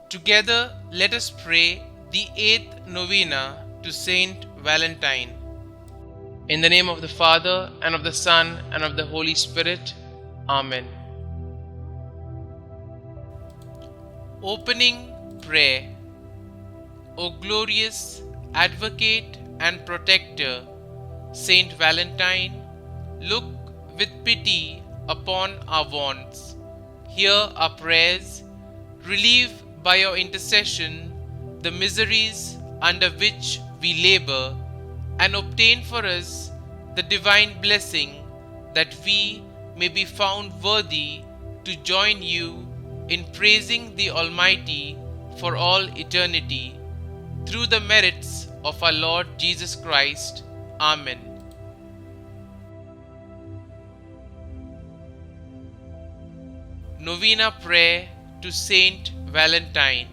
Together, let us pray the 8th Novena to St Valentine. In the name of the Father, and of the Son, and of the Holy Spirit. Amen. Opening Prayer. O glorious Advocate and Protector, St Valentine, look with pity upon our wants. Hear our prayers. Relieve by your intercession the miseries under which we labor, and obtain for us the divine blessing that we may be found worthy to join you in praising the Almighty for all eternity. Through the merits of our Lord Jesus Christ. Amen. Novena Prayer to Saint Valentine.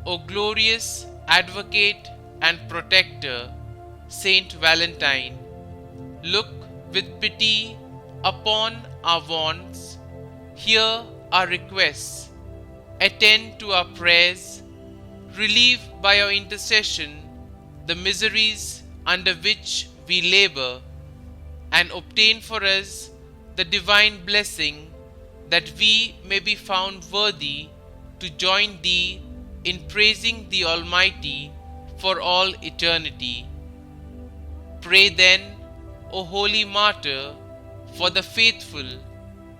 O glorious Advocate and Protector, Saint Valentine, look with pity upon our wants. Hear our requests. Attend to our prayers. Relieve by your intercession the miseries under which we labor, and obtain for us the divine blessing that we may be found worthy to join thee in praising the Almighty for all eternity. Pray then, O Holy Martyr, for the faithful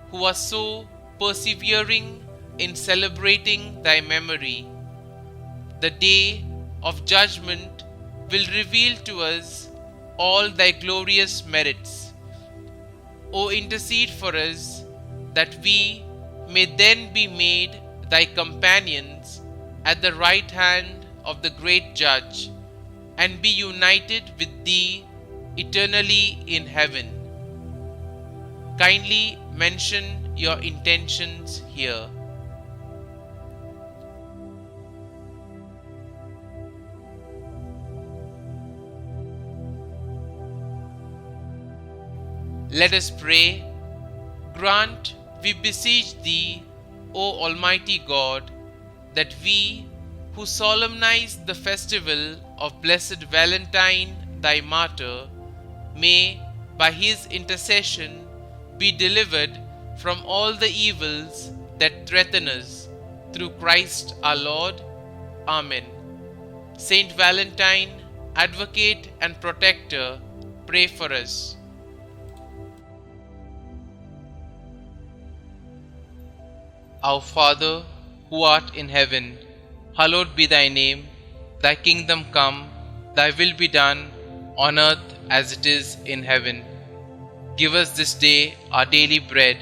who are so persevering in celebrating thy memory. The day of judgment will reveal to us all thy glorious merits. O intercede for us, that we may then be made thy companions at the right hand of the great Judge, and be united with thee eternally in heaven. Kindly mention your intentions here. Let us pray. Grant, we beseech thee, O Almighty God, that we, who solemnize the festival of Blessed Valentine, thy martyr, may, by his intercession, be delivered from all the evils that threaten us, through Christ our Lord. Amen. Saint Valentine, Advocate and Protector, pray for us. Our Father, who art in heaven, hallowed be thy name. Thy kingdom come, thy will be done, on earth as it is in heaven. Give us this day our daily bread,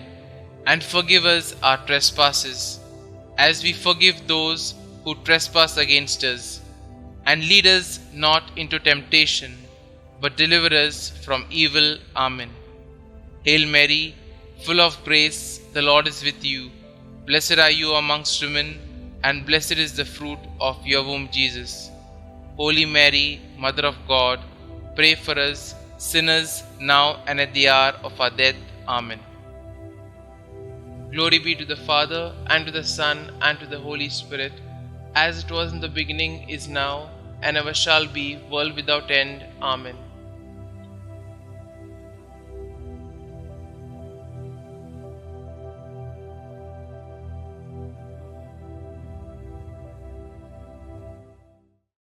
and forgive us our trespasses, as we forgive those who trespass against us. And lead us not into temptation, but deliver us from evil. Amen. Hail Mary, full of grace, the Lord is with you. Blessed are you amongst women, and blessed is the fruit of your womb, Jesus. Holy Mary, Mother of God, pray for us sinners, now and at the hour of our death. Amen. Glory be to the Father, and to the Son, and to the Holy Spirit, as it was in the beginning, is now, and ever shall be, world without end. Amen.